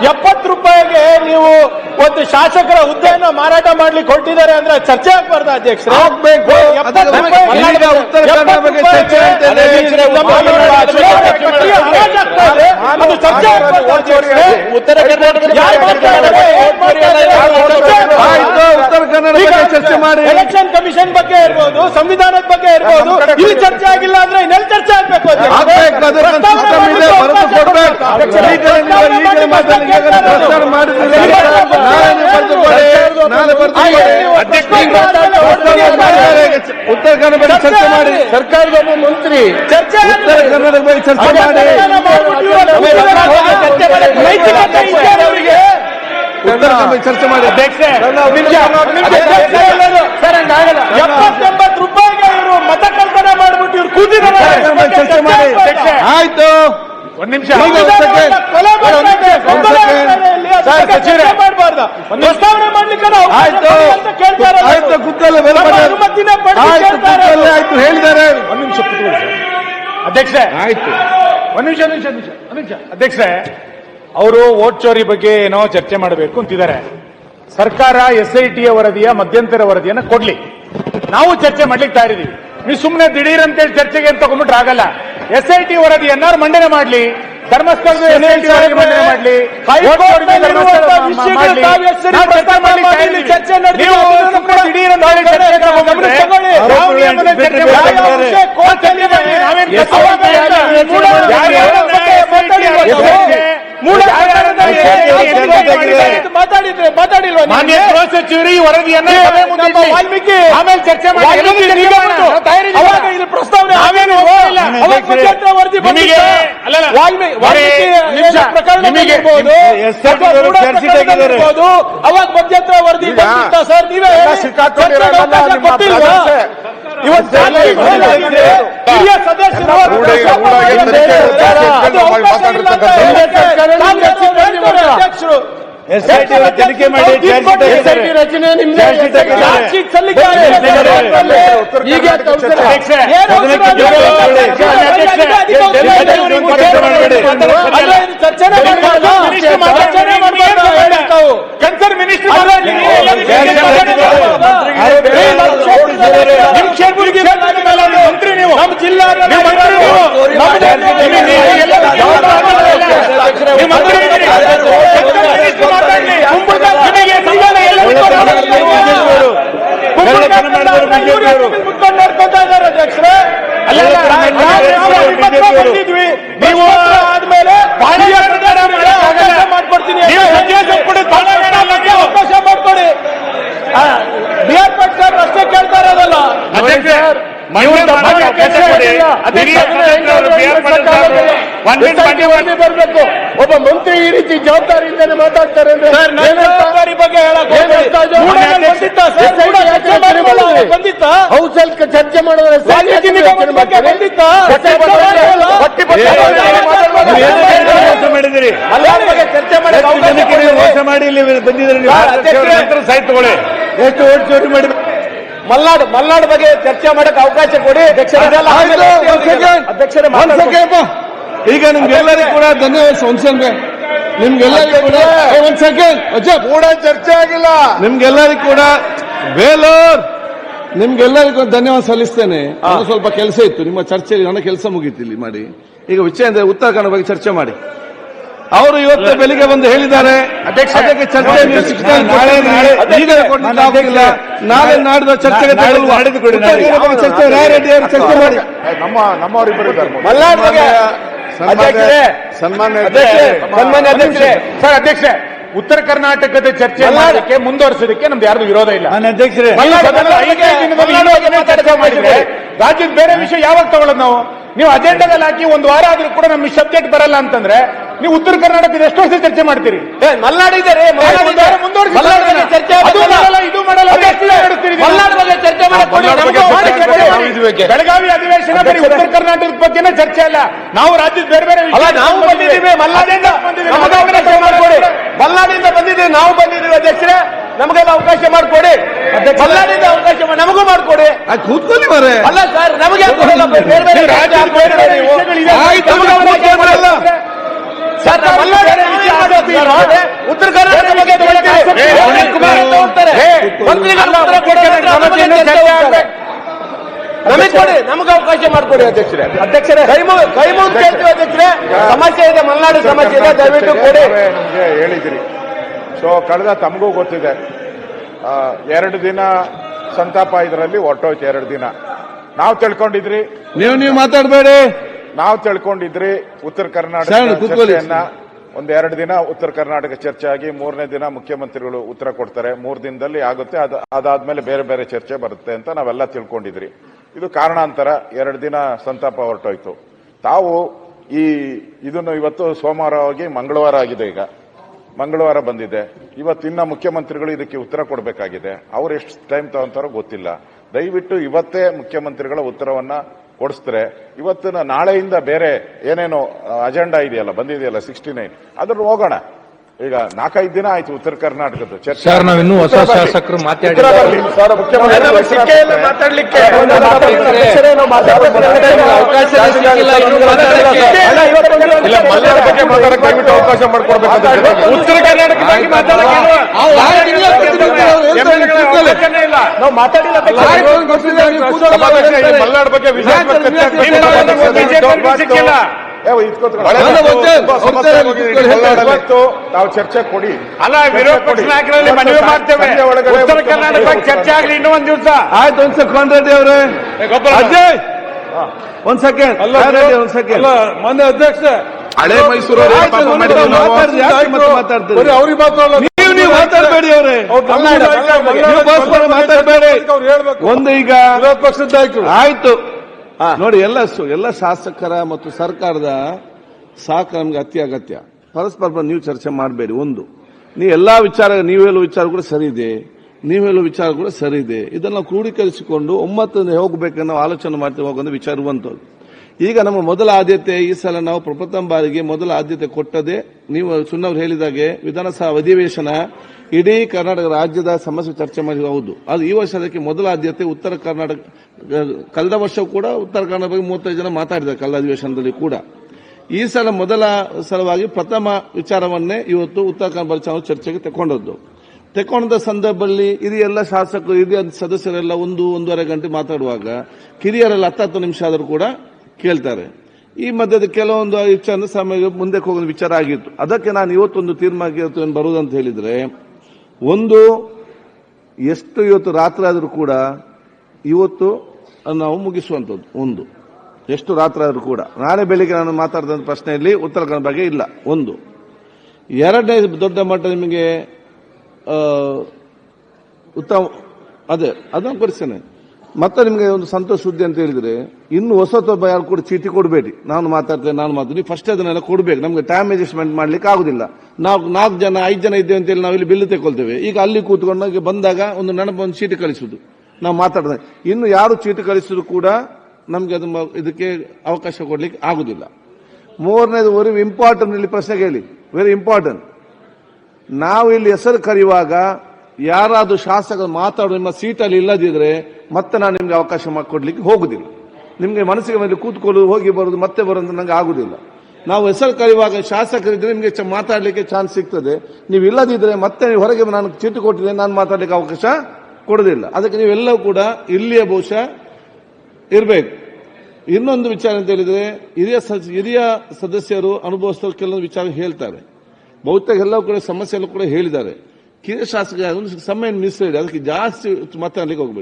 70 ರೂಪಾಯಿಗೆ ನೀವು ಒಂದು ಶಾಸಕರ ಹುದ್ದೆಯನ್ನು ಮಾರಾಟ ಮಾಡ್ಲಿಕ್ಕೆ ಹೊರಟಿದ್ದಾರೆ ಅಂದ್ರೆ ಚರ್ಚೆ ಆಗ್ಬಾರ್ದು ಅಧ್ಯಕ್ಷರೇ? ಆಗ್ಬೇಕು. ಉತ್ತರ ಕನ್ನಡ ಬಗ್ಗೆ ಚರ್ಚೆ ಉತ್ತರ ಕರ್ನಾಟಕದ ಉತ್ತರ ಕನ್ನಡ ಬಗ್ಗೆ ಚರ್ಚೆ ಮಾಡಿ. ಎಲೆಕ್ಷನ್ ಕಮಿಷನ್ ಬಗ್ಗೆ ಇರ್ಬೋದು, ಸಂವಿಧಾನದ ಬಗ್ಗೆ ಇರ್ಬೋದು, ಇಲ್ಲಿ ಚರ್ಚೆ ಆಗಿಲ್ಲ ಅಂದ್ರೆ ಇನ್ನೆಲ್ಲಿ ಚರ್ಚೆ ಆಗ್ಬೇಕು? ಉತ್ತರ ಕನ್ನಡ ಬಗ್ಗೆ ಚರ್ಚೆ ಮಾಡಿ. ಸರ್ಕಾರದ ಒಬ್ಬ ಮಂತ್ರಿ ಚರ್ಚೆ ಉತ್ತರ ಕನ್ನಡ ಬಗ್ಗೆ ಚರ್ಚೆ ಮಾಡಿ. ಉತ್ತರ ಕನ್ನಡ ಚರ್ಚೆ ಮಾಡಿ. 70 ರೂಪಾಯಿಗೆ ಇವರು ಮತ ಕಲ್ಪನೆ ಮಾಡ್ಬಿಟ್ಟು ಇವ್ರು ಕೂತಿದ್ದಾರೆ. ಚರ್ಚೆ ಮಾಡಿ. ಆಯ್ತು, ಒಂದ್ ನಿಮಿಷ ಮಾಡಬಾರ್ದು, ಪ್ರಸ್ತಾವನೆ ಮಾಡ್ಲಿಕ್ಕೆ ಆಯ್ತು ಕೂತಲ್ಲೇ ಆಯ್ತು ಹೇಳಿದ್ದಾರೆ. ಒಂದ್ ನಿಮಿಷ ಅಧ್ಯಕ್ಷರೇ, ಆಯ್ತು ಒಂದ್ ನಿಮಿಷ ಅಧ್ಯಕ್ಷರೇ, ಅವರು ವೋಟ್ ಚೋರಿ ಬಗ್ಗೆ ಏನೋ ಚರ್ಚೆ ಮಾಡಬೇಕು ಅಂತಿದ್ದಾರೆ. ಸರ್ಕಾರ SIT ವರದಿಯ ಮಧ್ಯಂತರ ವರದಿಯನ್ನು ಕೊಡ್ಲಿ, ನಾವು ಚರ್ಚೆ ಮಾಡ್ಲಿಕ್ಕೆ ತಯಾರಿದೀವಿ. ನೀವು ಸುಮ್ಮನೆ ದಿಢೀರ್ ಅಂತೇಳಿ ಚರ್ಚೆಗೆ ಅಂತ ತಗೊಂಡ್ಬಿಟ್ರೆ ಆಗಲ್ಲ. SIT ವರದಿಯನ್ನ ಮಂಡನೆ ಮಾಡ್ಲಿ, ಧರ್ಮಸ್ಥಳದ SIT ವರದಿ ಮಂಡನೆ ಮಾಡ್ಲಿ, ಸಚಿವರು ಈ ವರದಿಯನ್ನ ವಾಲ್ಮೀಕಿ ಆಮೇಲೆ ಚರ್ಚೆ ಮಾಡಿ ಪ್ರಸ್ತಾವನೆ ವರದಿ ಅವಾಗ ಮಧ್ಯಂತರ ವರದಿ ಸರ್, ನೀವೇ ಹಿರಿಯ ಸದಸ್ಯರು ಅಧ್ಯಕ್ಷರು SIT ತನಿಖೆ ಮಾಡಿ. SIT ರಚನೆ ನಿಮ್ಗೆ ಕನ್ಸರ್ನ್ ಮಿನಿಸ್ಟರ್ ಮಂತ್ರಿ, ನೀವು ನಮ್ಮ ಜಿಲ್ಲಾ ಬಂದಿದ್ವಿ. ನೀವು ಆದ್ಮೇಲೆ ಮಾಡ್ಕೊಡ್ತೀನಿ, ಅವಕಾಶ ಮಾಡ್ಕೊಡಿ. ಬಿಆರ್ ಪಟ್ ಸರ್ ಅಷ್ಟೇ ಕೇಳ್ತಾ ಇರೋದಲ್ಲ. ಬರ್ಬೇಕು. ಒಬ್ಬ ಮಂತ್ರಿ ಈ ರೀತಿ ಜವಾಬ್ದಾರಿಯಿಂದಲೇ ಮಾತಾಡ್ತಾರೆ ಅಂದ್ರೆ ಜವಾಬ್ದಾರಿ ಬಗ್ಗೆ ಬಂದಿತ್ತ ಹೌಸಲ್ಲಿ ಚರ್ಚೆ ಮಾಡಿದ್ರೆ ಮಾಡಿದಿರಿ. ಚರ್ಚೆ ಮಾಡಿ ಮೋಸ ಮಾಡಿ ಇಲ್ಲಿ ಬಂದಿದ್ರೆ ಸೈಟ್ ತಗೊಳ್ಳಿ. ಎಷ್ಟು ಓಟ್ ಚೋರಿ ಮಾಡಿ ಮಲ್ನಾಡ್ ಬಗ್ಗೆ ಚರ್ಚೆ ಮಾಡಕ್ಕೆ ಅವಕಾಶ ಕೊಡಿ ಅಧ್ಯಕ್ಷರೇ. ಈಗ ನಿಮ್ಗೆಲ್ಲರಿಗೂ ಕೂಡ ಧನ್ಯವಾದ. ನಿಮ್ಗೆಲ್ಲರಿಗೂ ಕೂಡ ಒಂದ್ ಸೆಕೆಂಡ್ ಕೂಡ ಚರ್ಚೆ ಆಗಿಲ್ಲ. ನಿಮ್ಗೆಲ್ಲರಿಗೂ ಕೂಡ ಬೇಲೂರ್ ನಿಮ್ಗೆಲ್ಲರಿಗೂ ಧನ್ಯವಾದ ಸಲ್ಲಿಸ್ತೇನೆ. ನಾನು ಸ್ವಲ್ಪ ಕೆಲಸ ಇತ್ತು ನಿಮ್ಮ ಚರ್ಚೆಯಲ್ಲಿ, ನನ್ನ ಕೆಲಸ ಮುಗೀತು ಇಲ್ಲಿ ಮಾಡಿ. ಈಗ ವಿಷಯ ಅಂದ್ರೆ ಉತ್ತರ ಕನ್ನಡ ಬಗ್ಗೆ ಚರ್ಚೆ ಮಾಡಿ. ಅವರು ಇವತ್ತು ಬೆಳಿಗ್ಗೆ ಬಂದು ಹೇಳಿದ್ದಾರೆ ಅದಕ್ಕೆ ಚರ್ಚೆ ಈಗ ಕೊಡಲಿಲ್ಲ, ನಾಳೆ ನಾಡಿದ ಚರ್ಚೆಗೆ ಚರ್ಚೆ ರಾಯರೆಡ್ಡಿ ಅವರು ಚರ್ಚೆ ಮಾಡಿ. ಸನ್ಮಾನ್ಯ ಅಧ್ಯಕ್ಷರೇ, ಸರ್ ಅಧ್ಯಕ್ಷರೇ, ಉತ್ತರ ಕರ್ನಾಟಕದ ಚರ್ಚೆ ಮಾಡಲಿಕ್ಕೆ ಮುಂದುವರಿಸೋದಕ್ಕೆ ನಮ್ದು ಯಾರ್ದು ವಿರೋಧ ಇಲ್ಲ. ಅಧ್ಯಕ್ಷರೇ, ಚರ್ಚೆ ಮಾಡಿದ್ರೆ ರಾಜ್ಯದ ಬೇರೆ ವಿಷಯ ಯಾವಾಗ ತಗೊಳ್ಳೋದು ನಾವು? ನೀವು ಅಜೆಂಡಾದಲ್ಲಿ ಹಾಕಿ ಒಂದು ವಾರ ಆದ್ರೂ ಕೂಡ ನಮ್ಗೆ ಸಬ್ಜೆಕ್ಟ್ ಬರಲ್ಲ ಅಂತಂದ್ರೆ ನೀವು ಉತ್ತರ ಕರ್ನಾಟಕದ ಎಷ್ಟು ವರ್ಷ ಚರ್ಚೆ ಮಾಡ್ತೀರಿ? ಮಲ್ನಾಡಿದ್ದಾರೆ ಬೆಳಗಾವಿ ಅಧಿವೇಶನ ಬರೀ ಉತ್ತರ ಕರ್ನಾಟಕದ ಬಗ್ಗೆನೇ ಚರ್ಚೆ ಅಲ್ಲ, ನಾವು ರಾಜ್ಯದ ಬೇರೆ ಬೇರೆ ನಾವು ಬಂದಿದ್ದೀವಿ. ಮಲ್ನಾಡಿಂದ ಬಂದಿದ್ದೀವಿ, ನಾವು ಬಂದಿದ್ದೀವಿ ಅಧ್ಯಕ್ಷರೇ. ನಮಗೆಲ್ಲ ಅವಕಾಶ ಮಾಡಿಕೊಡಿ, ಮಲ್ನಾಡಿಂದ ಅವಕಾಶ ನಮಗೂ ಮಾಡಿಕೊಡಿ. ಕೂತ್ಕೊಳ್ಳಿ ಮಾರೆ. ಅಲ್ಲ ಸರ್, ನಮಗೆ ಸರ್ ನಮಗೆ ಕೊಡಿ, ನಮಗೆ ಅವಕಾಶ ಮಾಡಿಕೊಡಿ ಅಧ್ಯಕ್ಷರೇ. ಕೈ ಮುಗಿದು ಕೇಳ್ತೀವಿ ಅಧ್ಯಕ್ಷರೇ. ಸಮಸ್ಯೆ ಇದೆ, ಮಲೆನಾಡು ಸಮಸ್ಯೆ ಇದೆ, ದಯವಿಟ್ಟು ಕೊಡಿ. ನಿಮ್ಗೆ ಹೇಳಿದ್ರಿ. ಸೊ ಕಳೆದ ತಮಗೂ ಗೊತ್ತಿದೆ, 2 ದಿನ ಸಂತಾಪ ಇದರಲ್ಲಿ ಹೊರಟೋಯ್ತು. 2 ದಿನ ನಾವು ತಿಳ್ಕೊಂಡಿದ್ರಿ, ನೀವು ಮಾತಾಡಬೇಡಿ. ನಾವು ತಿಳ್ಕೊಂಡಿದ್ರಿ ಉತ್ತರ ಕರ್ನಾಟಕ ಸರ್, ಕೂತ್ಕೊಳ್ಳಿ. ಚರ್ಚೆಯನ್ನ 1-2 ದಿನ ಉತ್ತರ ಕರ್ನಾಟಕ ಚರ್ಚೆ ಆಗಿ 3ನೇ ದಿನ ಮುಖ್ಯಮಂತ್ರಿಗಳು ಉತ್ತರ ಕೊಡ್ತಾರೆ. 3 ದಿನದಲ್ಲಿ ಆಗುತ್ತೆ. ಅದಾದ್ಮೇಲೆ ಬೇರೆ ಬೇರೆ ಚರ್ಚೆ ಬರುತ್ತೆ ಅಂತ ನಾವೆಲ್ಲ ತಿಳ್ಕೊಂಡಿದ್ರಿ. ಇದು ಕಾರಣಾಂತರ 2 ದಿನ ಸಂತಾಪ ಹೊರಟೋಯ್ತು. ತಾವು ಇದನ್ನು ಇವತ್ತು ಸೋಮವಾರವಾಗಿ ಮಂಗಳವಾರ ಆಗಿದೆ. ಈಗ ಮಂಗಳವಾರ ಬಂದಿದೆ. ಇವತ್ತಿನ್ನ ಮುಖ್ಯಮಂತ್ರಿಗಳು ಇದಕ್ಕೆ ಉತ್ತರ ಕೊಡಬೇಕಾಗಿದೆ. ಅವ್ರು ಎಷ್ಟು ಟೈಮ್ ತಗೊಂತಾರೋ ಗೊತ್ತಿಲ್ಲ. ದಯವಿಟ್ಟು ಇವತ್ತೇ ಮುಖ್ಯಮಂತ್ರಿಗಳ ಉತ್ತರವನ್ನ ಕೊಡಿಸ್ತಾರೆ. ಇವತ್ತಿನ ನಾಳೆಯಿಂದ ಬೇರೆ ಏನೇನೋ ಅಜೆಂಡಾ ಇದೆಯಲ್ಲ, ಬಂದಿದೆಯಲ್ಲ 69, ಅದ್ರ ಹೋಗೋಣ. ಈಗ 4-5 ದಿನ ಆಯ್ತು ಉತ್ತರ ಕರ್ನಾಟಕದ ಚರ್ಚೆ. ಸರ್, ನಾವಿನ್ನೂ ಹೊಸ ಶಾಸಕರು ಮಾತಾಡಿ ಮಾತಾಡ್ಲಿಕ್ಕೆ ಮಲ್ನಾಡ್ ಬಗ್ಗೆ ಮಾತಾಡಕ್ಕೆ ದಯವಿಟ್ಟು ಅವಕಾಶ ಮಾಡಿಕೊಡ್ಬೇಕು. ಉತ್ತರ ಕರ್ನಾಟಕ ಬಗ್ಗೆ ಮಾತಾಡಕ್ಕೆ ನಾವು ಮಾತಾಡಿಲ್ಲ. ಮಲ್ನಾಡ್ ಬಗ್ಗೆ ತಾವು ಚರ್ಚೆ ಕೊಡಿ. ಅಲ್ಲ, ವಿರೋಧ ಪಕ್ಷ ನಾಯಕರಲ್ಲಿ ಮನವಿ ಮಾಡ್ತೇವೆ, ಉತ್ತರ ಕರ್ನಾಟಕ ಬಗ್ಗೆ ಚರ್ಚೆ ಆಗಲಿ ಇನ್ನೂ 1 ದಿವಸ. ಆಯ್ತು, ಒಂದ್ ಸೆಕೆಂಡ್ ರೆಡ್ಡಿ ಅವರೇ. ಅಜಯ್, ಒಂದ್ ಸೆಕೆಂಡ್. ಒಂದ್ ಸೆಕೆಂಡ್. ಮೊನ್ನೆ ಅಧ್ಯಕ್ಷ ಹಳೆ ಮೈಸೂರು ಮಾತಾಡ್ತೀರಿ. ನೀವು ಮಾತಾಡಬೇಡಿ ಅವರೇ, ಮಾತಾಡಬೇಡಿ. ಒಂದು ಈಗ ವಿರೋಧ ಪಕ್ಷದ ನಾಯಕರು ಆಯ್ತು ನೋಡಿ, ಎಲ್ಲ ಶಾಸಕರ ಮತ್ತು ಸರ್ಕಾರದ ಸಹಕಾರ ನಮ್ಗೆ ಅತ್ಯಗತ್ಯ. ಪರಸ್ಪರ ನೀವು ಚರ್ಚೆ ಮಾಡಬೇಡಿ. ಒಂದು, ನೀವು ಎಲ್ಲಾ ವಿಚಾರ, ನೀವು ಹೇಳುವ ವಿಚಾರ ಕೂಡ ಸರಿ ಇದೆ, ನೀವು ಹೇಳುವ ವಿಚಾರ ಕೂಡ ಸರಿ ಇದೆ. ಇದನ್ನು ಕ್ರೋಢೀಕರಿಸಿಕೊಂಡು ಒಮ್ಮತದಿಂದ ಹೋಗಬೇಕನ್ನೋ ಆಲೋಚನೆ ಮಾಡ್ತೀವಿ. ಹೋಗೋದು ವಿಚಾರ ಇರುವಂತದ್ದು. ಈಗ ನಮ್ಮ ಮೊದಲ ಆದ್ಯತೆ, ಈ ಸಲ ನಾವು ಪ್ರಪ್ರಥಮ ಬಾರಿಗೆ ಮೊದಲ ಆದ್ಯತೆ ಕೊಟ್ಟದೆ, ನೀವು ಸುನ್ನವ್ರು ಹೇಳಿದಾಗೆ ವಿಧಾನಸಭಾ ಅಧಿವೇಶನ ಇಡೀ ಕರ್ನಾಟಕ ರಾಜ್ಯದ ಸಮಸ್ಯೆ ಚರ್ಚೆ ಮಾಡಿ. ಹೌದು, ಅದು ಈ ವರ್ಷ ಅದಕ್ಕೆ ಮೊದಲ ಆದ್ಯತೆ ಉತ್ತರ ಕರ್ನಾಟಕ. ಕಳೆದ ವರ್ಷವೂ ಕೂಡ ಉತ್ತರ ಕರ್ನಾಟಕ ಬಗ್ಗೆ 35 ಜನ ಮಾತಾಡಿದ್ದಾರೆ ಕಳೆದ ಅಧಿವೇಶನದಲ್ಲಿ ಕೂಡ. ಈ ಸಲ ಮೊದಲ ಸಲವಾಗಿ ಪ್ರಥಮ ವಿಚಾರವನ್ನೇ ಇವತ್ತು ಉತ್ತರ ಕರ್ನಾಟಕ ಚರ್ಚೆಗೆ ತೆಕೊಂಡ ಸಂದರ್ಭದಲ್ಲಿ ಹಿರಿಯ ಶಾಸಕರು, ಹಿರಿಯ ಸದಸ್ಯರೆಲ್ಲ 1-1.5 ಗಂಟೆ ಮಾತಾಡುವಾಗ ಕಿರಿಯರೆಲ್ಲ 10 ನಿಮಿಷ ಆದರೂ ಕೂಡ ಕೇಳ್ತಾರೆ. ಈ ಮಧ್ಯದ ಕೆಲವೊಂದು ವಿಚಾರ ಸಮಯ ಮುಂದೆ ಹೋಗೋ ವಿಚಾರ ಆಗಿತ್ತು. ಅದಕ್ಕೆ ನಾನು ಇವತ್ತೊಂದು ತೀರ್ಮಾನ ಬರುವುದಂತ ಹೇಳಿದ್ರೆ, ಒಂದು, ಎಷ್ಟು ಇವತ್ತು ರಾತ್ರಿ ಆದರೂ ಕೂಡ ಇವತ್ತು ನಾವು ಮುಗಿಸುವಂಥದ್ದು. ಒಂದು, ಎಷ್ಟು ರಾತ್ರಿ ಆದರೂ ಕೂಡ. ನಾಳೆ ಬೆಳಿಗ್ಗೆ ನಾನು ಮಾತಾಡಿದ ಪ್ರಶ್ನೆಯಲ್ಲಿ ಉತ್ತರ ಕನ್ನಡ ಬಗ್ಗೆ ಇಲ್ಲ. ಒಂದು. ಎರಡನೇ ದೊಡ್ಡ ಮಟ್ಟ ನಿಮಗೆ ಉತ್ತಮ, ಅದನ್ನು ಕೊಡಿಸ್ತೇನೆ. ಮತ್ತೆ ನಿಮಗೆ ಒಂದು ಸಂತೋಷ ಸುದ್ದಿ ಅಂತ ಹೇಳಿದ್ರೆ, ಇನ್ನು ಹೊಸತೊಬ್ಬ ಯಾರು ಕೂಡ ಚೀಟಿ ಕೊಡಬೇಡಿ. ನಾನು ಮಾತಾಡ್ತೀನಿ ಫಸ್ಟ್ ಅದನ್ನೆಲ್ಲ ಕೊಡಬೇಕು. ನಮಗೆ ಟೈಮ್ ಅಡ್ಜಸ್ಟ್ಮೆಂಟ್ ಮಾಡ್ಲಿಕ್ಕೆ ಆಗುದಿಲ್ಲ. ನಾವು 4 ಜನ 5 ಜನ ಇದ್ದೇವೆ ಅಂತೇಳಿ ನಾವು ಇಲ್ಲಿ ಬಿಲ್ ತೆಗೊಳ್ತೇವೆ. ಈಗ ಅಲ್ಲಿ ಕೂತ್ಕೊಂಡಾಗ ಬಂದಾಗ ಒಂದು ನೆನಪು ಚೀಟಿ ಕಳಿಸುದು ನಾವು ಮಾತಾಡಿದ. ಇನ್ನು ಯಾರು ಚೀಟಿ ಕಳಿಸಿದ್ರು ಕೂಡ ನಮ್ಗೆ ಇದಕ್ಕೆ ಅವಕಾಶ ಕೊಡ್ಲಿಕ್ಕೆ ಆಗುದಿಲ್ಲ. ಮೂರನೇದು ವೆರಿ ಇಂಪಾರ್ಟೆಂಟ್, ಇಲ್ಲಿ ಪ್ರಶ್ನೆ ಕೇಳಿ, ವೆರಿ ಇಂಪಾರ್ಟೆಂಟ್. ನಾವು ಇಲ್ಲಿ ಹೆಸರು ಕರೆಯುವಾಗ ಯಾರಾದ್ರೂ ಶಾಸಕರು ಮಾತಾಡೋ ನಿಮ್ಮ ಸೀಟಲ್ಲಿ ಇಲ್ಲದಿದ್ರೆ ಮತ್ತೆ ನಾನು ನಿಮ್ಗೆ ಅವಕಾಶ ಕೊಡ್ಲಿಕ್ಕೆ ಹೋಗುದಿಲ್ಲ. ನಿಮ್ಗೆ ಮನಸ್ಸಿಗೆ ಮೇಲೆ ಕೂತ್ಕೊಳ್ಳೋದು, ಹೋಗಿ ಬರೋದು, ಮತ್ತೆ ಬರೋದು ನಂಗೆ ಆಗುದಿಲ್ಲ. ನಾವು ಹೆಸರು ಕರೆಯುವಾಗ ಶಾಸಕರಿದ್ರೆ ನಿಮ್ಗೆ ಮಾತಾಡ್ಲಿಕ್ಕೆ ಚಾನ್ಸ್ ಸಿಗ್ತದೆ. ನೀವು ಇಲ್ಲದಿದ್ರೆ ಮತ್ತೆ ನೀವು ಹೊರಗೆ ನಾನು ಚೀಟಿ ಕೊಟ್ಟಿದ್ರೆ ನಾನು ಮಾತಾಡ್ಲಿಕ್ಕೆ ಅವಕಾಶ ಕೊಡೋದಿಲ್ಲ. ಅದಕ್ಕೆ ನೀವೆಲ್ಲವೂ ಕೂಡ ಇಲ್ಲಿಯೇ ಬಹುಶಃ ಇರಬೇಕು. ಇನ್ನೊಂದು ವಿಚಾರ ಅಂತ ಹೇಳಿದ್ರೆ, ಹಿರಿಯ ಸದಸ್ಯರು ಅನುಭವಿಸಿದ ಕೆಲವೊಂದು ವಿಚಾರ ಹೇಳ್ತಾರೆ. ಬಹುತೇಕ ಎಲ್ಲವೂ ಕೂಡ ಸಮಸ್ಯೆ ಕೂಡ ಹೇಳಿದ್ದಾರೆ. ಕಿರಿಯ ಶಾಸಕ ಒಂದು ಸಮಯ ಮಿಸ್, ಅದಕ್ಕೆ ಜಾಸ್ತಿ ಮಾತಾಡ್ಲಿಕ್ಕೆ ಹೋಗ್ಬೇಕು.